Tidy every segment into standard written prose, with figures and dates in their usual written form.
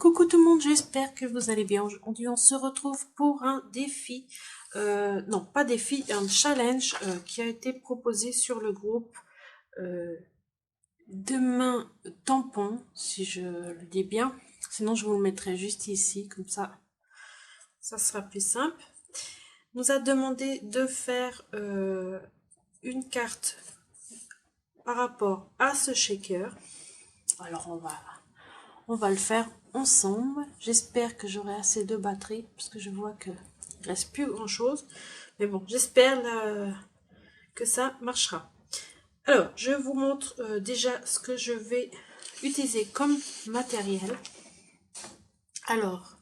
Coucou tout le monde, j'espère que vous allez bien. Aujourd'hui, on se retrouve pour un défi, non pas défi, un challenge qui a été proposé sur le groupe Demain Tampon, si je le dis bien. Sinon, je vous le mettrai juste ici, comme ça sera plus simple. Nous a demandé de faire une carte par rapport à ce shaker. Alors, on va le faire ensemble. J'espère que j'aurai assez de batterie parce que je vois que il reste plus grand chose, mais bon, j'espère que ça marchera. Alors je vous montre déjà ce que je vais utiliser comme matériel. Alors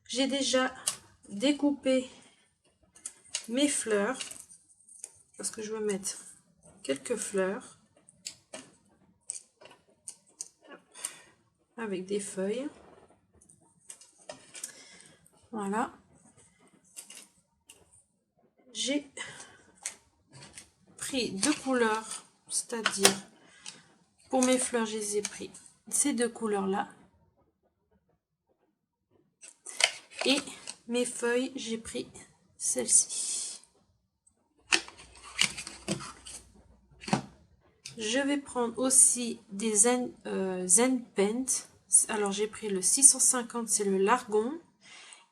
j'ai déjà découpé mes fleurs parce que je vais mettre quelques fleurs avec des feuilles. Voilà. J'ai pris deux couleurs, c'est-à-dire pour mes fleurs, je les ai pris ces deux couleurs-là. Et mes feuilles, j'ai pris celle-ci. Je vais prendre aussi des Zen Paint. Alors j'ai pris le 650, c'est le Largon.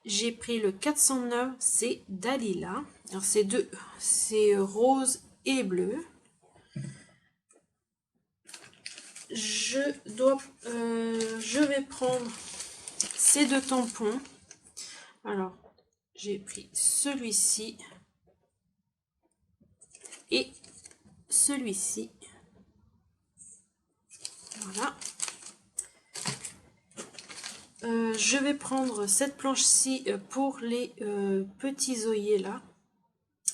J'ai pris le 409, c'est Dalila. Alors c'est rose et bleu. Je vais prendre ces deux tampons. Alors j'ai pris celui-ci et celui-ci. Voilà. Je vais prendre cette planche-ci pour les petits œillets là.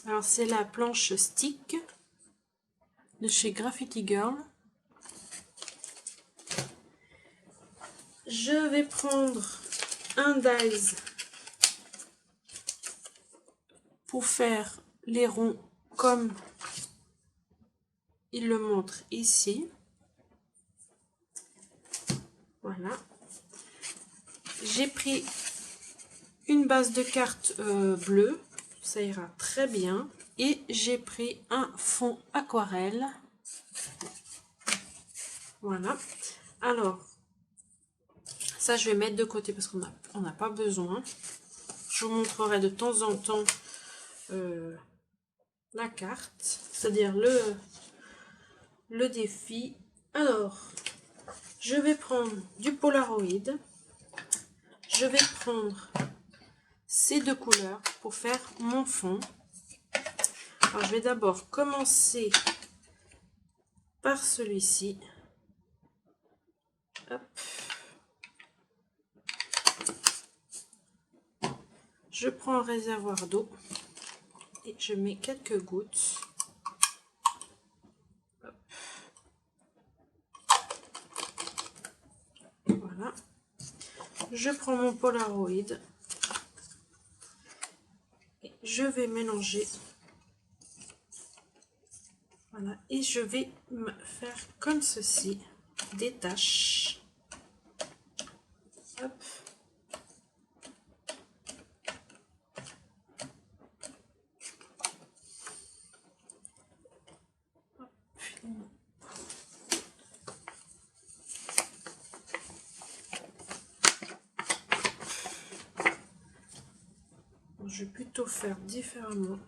Alors c'est la planche stick de chez Graffiti Girl. Je vais prendre un dies pour faire les ronds comme il le montre ici. Voilà. J'ai pris une base de cartes bleue, ça ira très bien. Et j'ai pris un fond aquarelle. Voilà. Alors, ça je vais mettre de côté parce qu'on n'a pas besoin. Je vous montrerai de temps en temps la carte, c'est-à-dire le défi. Alors, je vais prendre du Polaroid. Je vais prendre ces deux couleurs pour faire mon fond. Alors, je vais d'abord commencer par celui-ci. Je prends un réservoir d'eau et je mets quelques gouttes. Hop. Voilà. Je prends mon Polaroid et je vais mélanger. Voilà, et je vais me faire comme ceci des taches. Hop. Je vais plutôt faire différemment.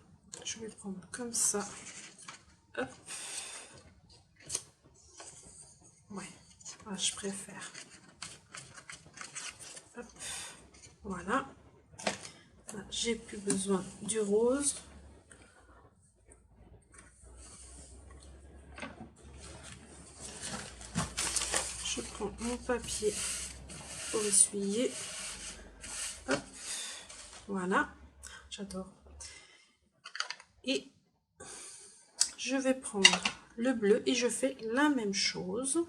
Je vais prendre comme ça. Hop. Ouais, je préfère. Hop. Voilà. J'ai plus besoin du rose. Je prends mon papier pour essuyer. Hop. Voilà. J'adore. Et je vais prendre le bleu et je fais la même chose.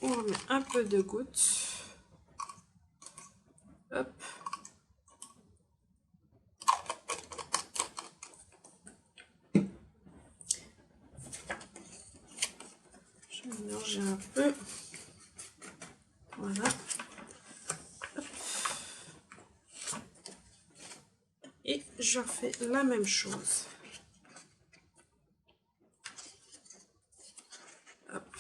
On remet un peu de gouttes. Hop. Je vais mélanger un peu. je refais la même chose. Hop.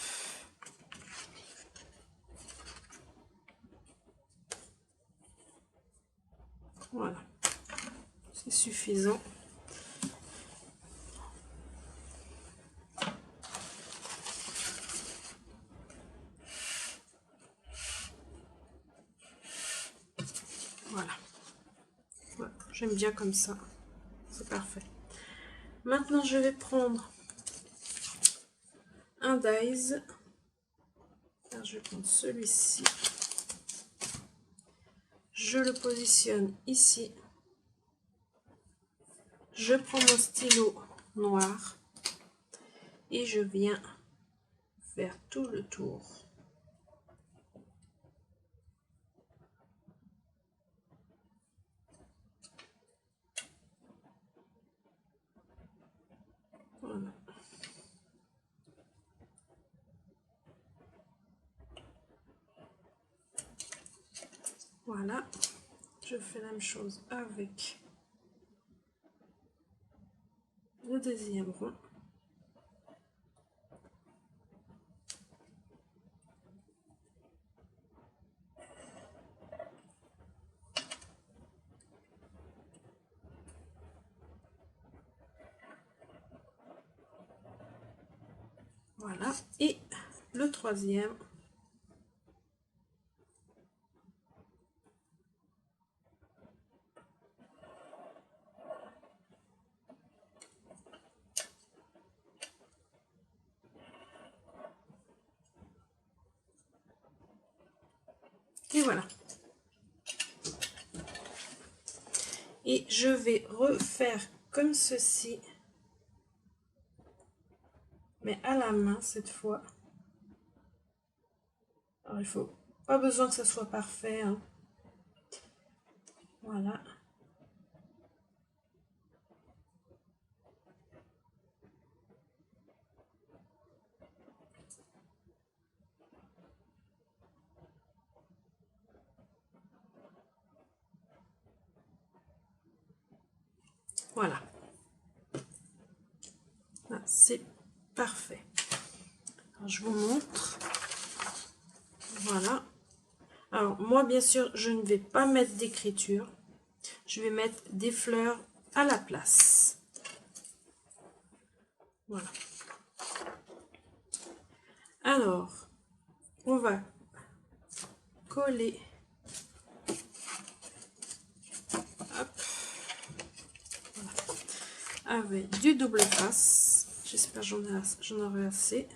Voilà, c'est suffisant. Voilà. Ouais, j'aime bien comme ça. C'est parfait. Maintenant, je vais prendre un dies. Alors, je vais prendre celui-ci. Je le positionne ici. Je prends mon stylo noir et je viens faire tout le tour. Voilà. Voilà. Je fais la même chose avec le deuxième rond. Voilà. Et le troisième. Et voilà. Et je vais refaire comme ceci, mais à la main cette fois. Alors il faut pas besoin que ça soit parfait, hein. Voilà. Voilà. Là, c'est parfait. Alors, je vous montre. Voilà. Alors, moi, bien sûr, je ne vais pas mettre d'écriture. Je vais mettre des fleurs à la place. Voilà. Alors, on va coller. Hop. Voilà. Avec du double face. J'espère que j'en aurai assez.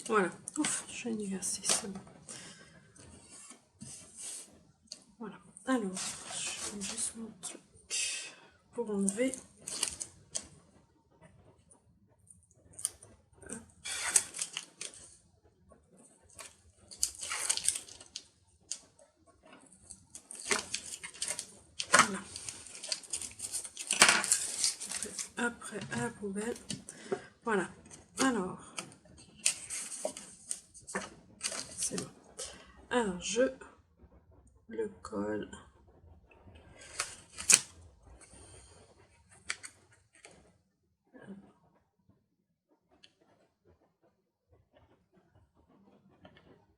Voilà. Ouf, je vais y assez, c'est bon. Voilà. Alors, je vais juste mon truc pour enlever. Voilà. Après, à la poubelle. Voilà. Alors, c'est bon. Alors, je le colle.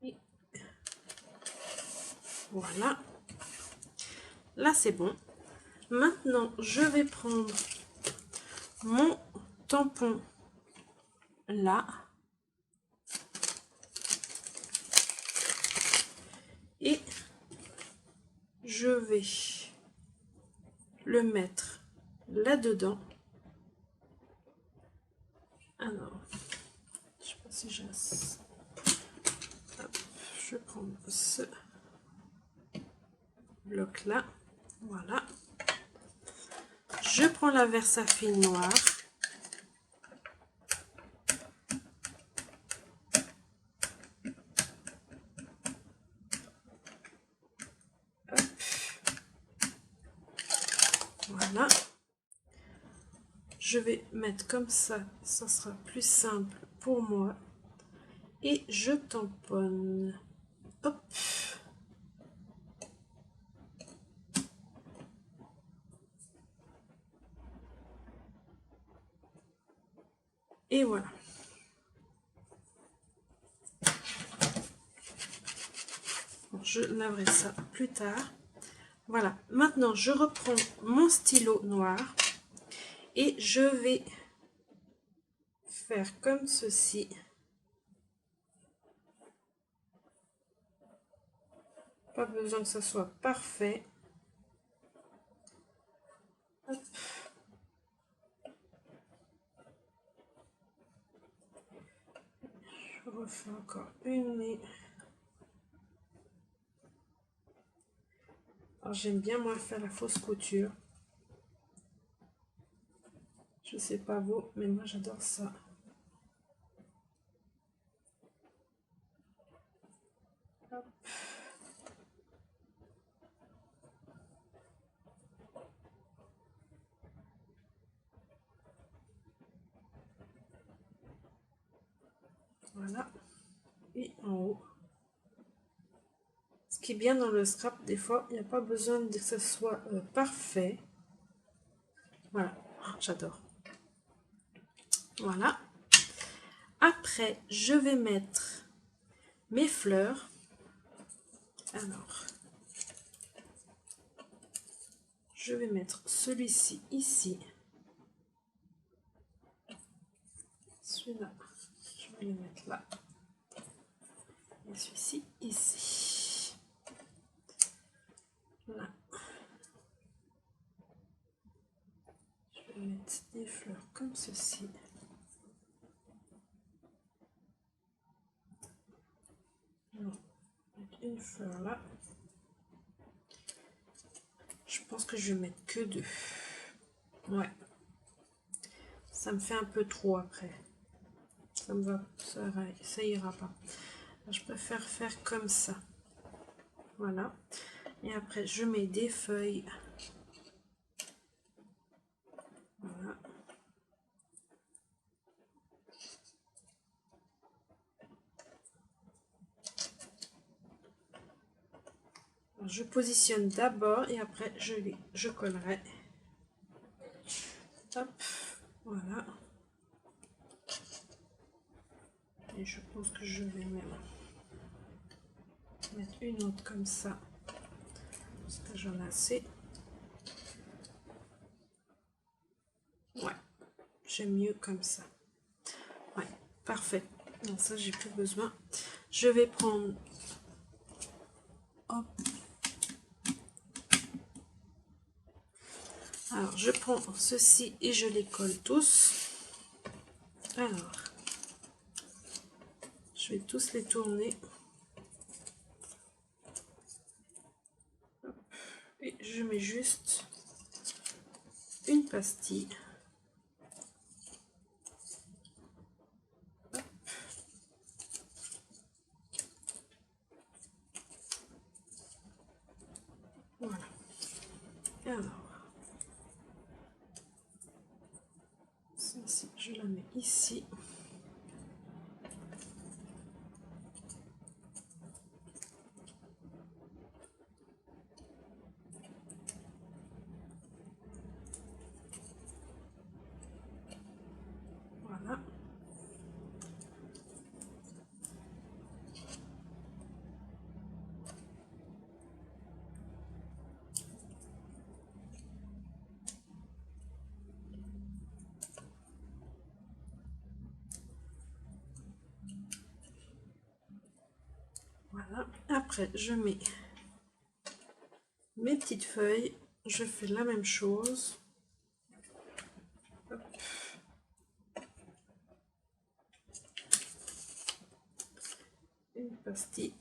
Et voilà. Là, c'est bon. Maintenant, je vais prendre mon tampon là. Et je vais le mettre là-dedans. Alors, je sais pas si j'ai... Je vais prendre ce bloc là. Voilà. Je prends la Versafine noire. Voilà. Je vais mettre comme ça sera plus simple pour moi. Et je tamponne. Hop. Et voilà. Bon, je laverai ça plus tard. Voilà. Maintenant, je reprends mon stylo noir et je vais faire comme ceci. Pas besoin que ça soit parfait. Hop. Je refais encore une. Alors j'aime bien moi faire la fausse couture. Je sais pas vous, mais moi j'adore ça. Hop. Voilà. Et en haut. Ce qui est bien dans le scrap, des fois, il n'y a pas besoin que ce soit parfait. Voilà, j'adore. Voilà. Après, je vais mettre mes fleurs. Alors, je vais mettre celui-ci ici. Celui-là, je vais le mettre là. Et celui-ci ici. Voilà. Je vais mettre des fleurs comme ceci. Non, mettre une fleur là. Je pense que je vais mettre que 2. Ouais. Ça me fait un peu trop après. Ça me va, ça ira pas. Je préfère faire comme ça. Voilà. Et après, je mets des feuilles. Voilà. Alors, je positionne d'abord et après, je collerai. Hop. Voilà. Et je pense que je vais même mettre une autre comme ça. Parce que j'en ai assez. Ouais. J'aime mieux comme ça. Ouais. Parfait. Donc ça, j'ai plus besoin. Je vais prendre... Hop. Alors, je prends ceci et je les colle tous. Alors, je vais tous les tourner. Et je mets juste une pastille. Hop. Voilà. Alors, celle-ci, je la mets ici. Voilà. Voilà. Après, je mets mes petites feuilles. Je fais la même chose. Hop. Une pastille.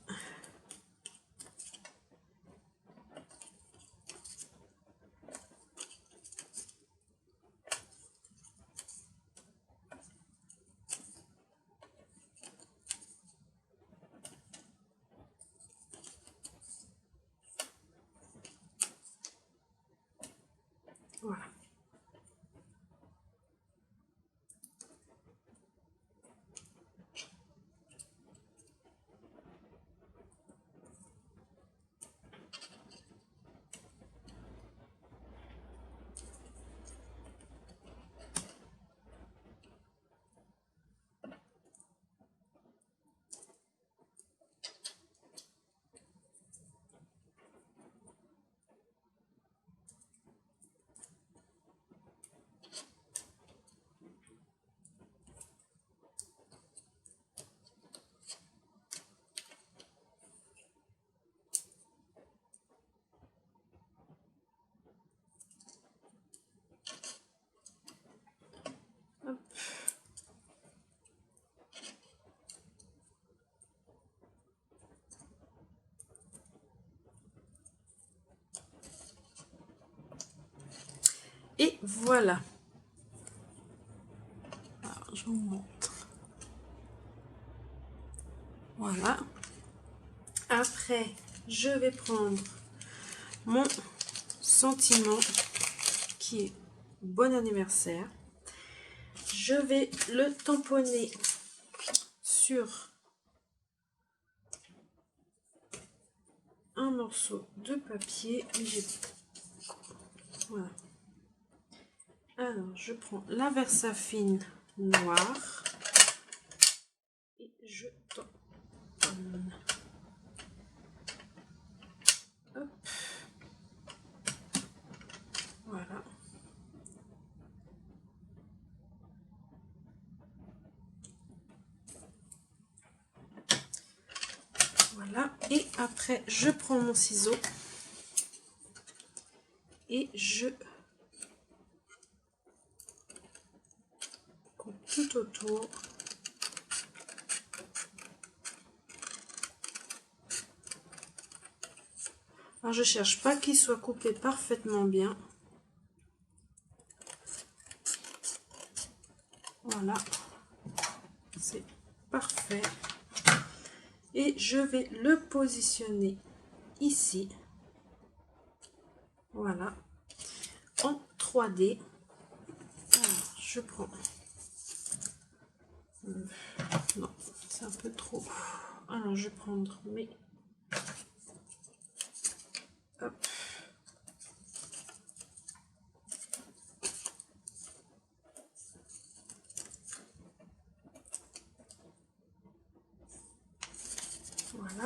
Et voilà. Alors, je vous montre. Voilà. Après, je vais prendre mon sentiment qui est bon anniversaire. Je vais le tamponner sur un morceau de papier. Voilà. Alors, je prends la Versafine noire et je tamponne. Hop. Voilà. Voilà. Et après, je prends mon ciseau et je coupe tout autour. Alors, je cherche pas qu'il soit coupé parfaitement bien. Voilà. C'est parfait. Et je vais le positionner ici. Voilà. En 3D. Alors, je prends. Non, c'est un peu trop. Alors, je vais prendre mes. Hop. Voilà.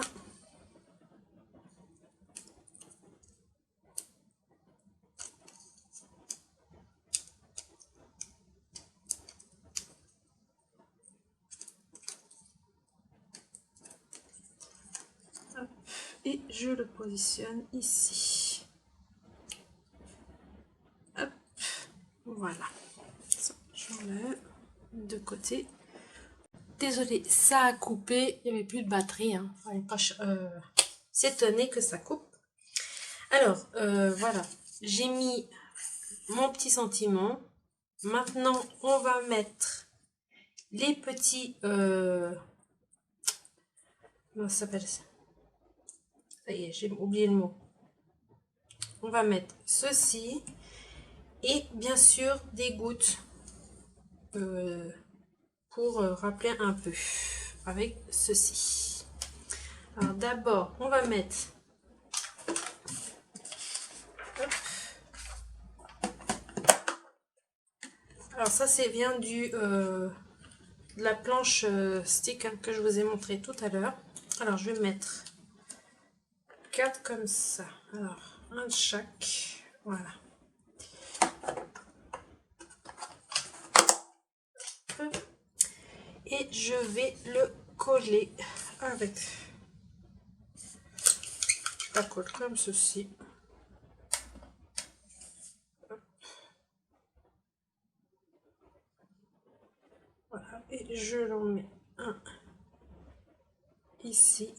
Hop. Et je le positionne ici. Hop. Voilà. J'enlève de côté. Désolée, ça a coupé. Il n'y avait plus de batterie. Hein. Fallait pas s'étonner que ça coupe. Alors, voilà. J'ai mis mon petit sentiment. Maintenant, on va mettre les petits... comment ça s'appelle ça? Ça y est, j'ai oublié le mot. On va mettre ceci. Et bien sûr, des gouttes pour rappeler un peu avec ceci. Alors d'abord, on va mettre... Hop. Alors ça, c'est vient de la planche stick hein, que je vous ai montré tout à l'heure. Alors je vais mettre 4 comme ça. Alors un de chaque. Voilà. Et je vais le coller avec la colle comme ceci. Voilà. Et je l'en mets un ici.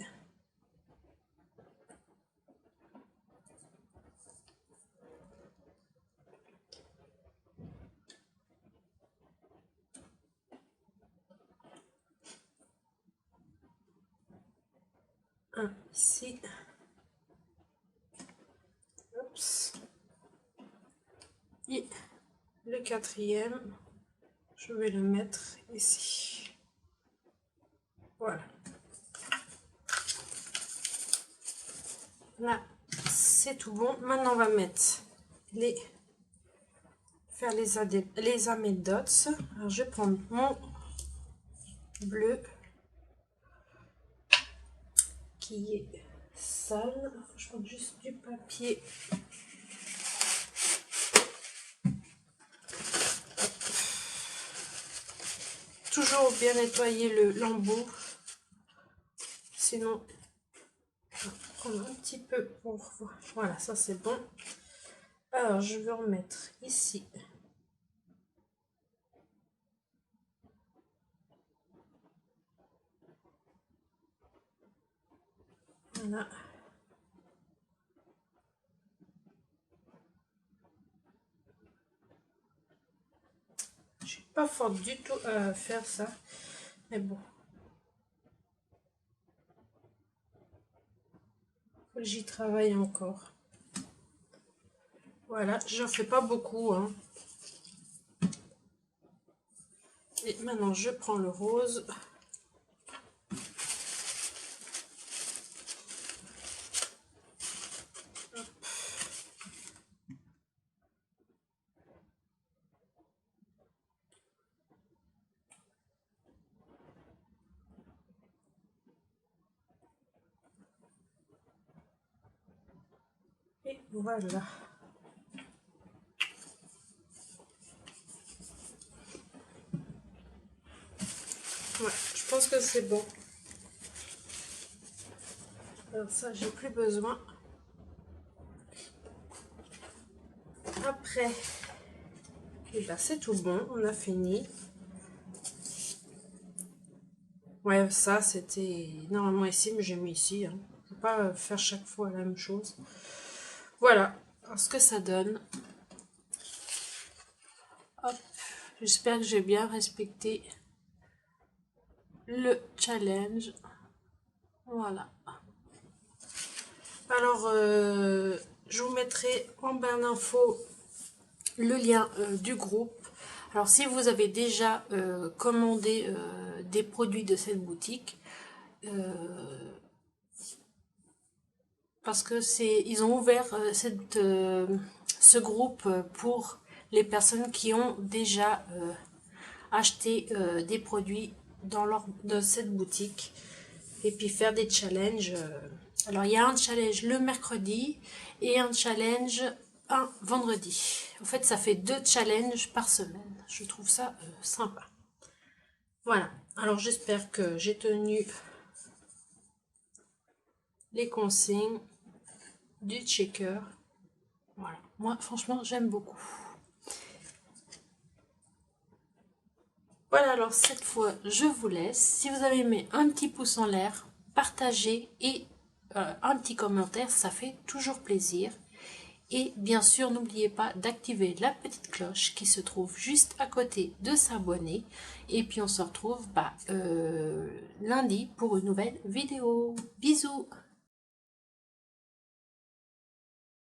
Un ici. Oups. Et le quatrième, je vais le mettre ici. Voilà. Là, c'est tout bon. Maintenant, on va mettre faire les amis dots. Alors, je vais prendre mon bleu qui est sale. Je prends juste du papier. Toujours bien nettoyer le lambeau. Sinon, on va prendre un petit peu pour voir. Voilà, ça c'est bon. Alors, je vais remettre ici. Voilà. Je suis pas forte du tout à faire ça. Mais bon. Faut que j'y travaille encore. Voilà, j'en fais pas beaucoup, hein. Et maintenant, je prends le rose. Et voilà. Ouais, je pense que c'est bon. Alors ça, j'ai plus besoin. Après, et ben c'est tout bon, on a fini. Ouais, ça c'était normalement ici, mais j'ai mis ici. Hein. Je ne vais pas faire chaque fois la même chose. Voilà ce que ça donne. Hop, j'espère que j'ai bien respecté le challenge. Voilà. Alors, je vous mettrai en barre d'infos le lien du groupe. Alors, si vous avez déjà commandé des produits de cette boutique, parce que ils ont ouvert ce groupe pour les personnes qui ont déjà acheté des produits dans cette boutique et puis faire des challenges. Alors il y a un challenge le mercredi et un challenge un vendredi. En fait, ça fait 2 challenges par semaine. Je trouve ça sympa. Voilà. Alors j'espère que j'ai tenu les consignes du checker. Voilà. Moi, franchement, j'aime beaucoup. Voilà, alors cette fois, je vous laisse. Si vous avez aimé, un petit pouce en l'air, partagez et un petit commentaire, ça fait toujours plaisir. Et bien sûr, n'oubliez pas d'activer la petite cloche qui se trouve juste à côté de s'abonner. Et puis on se retrouve lundi pour une nouvelle vidéo. Bisous!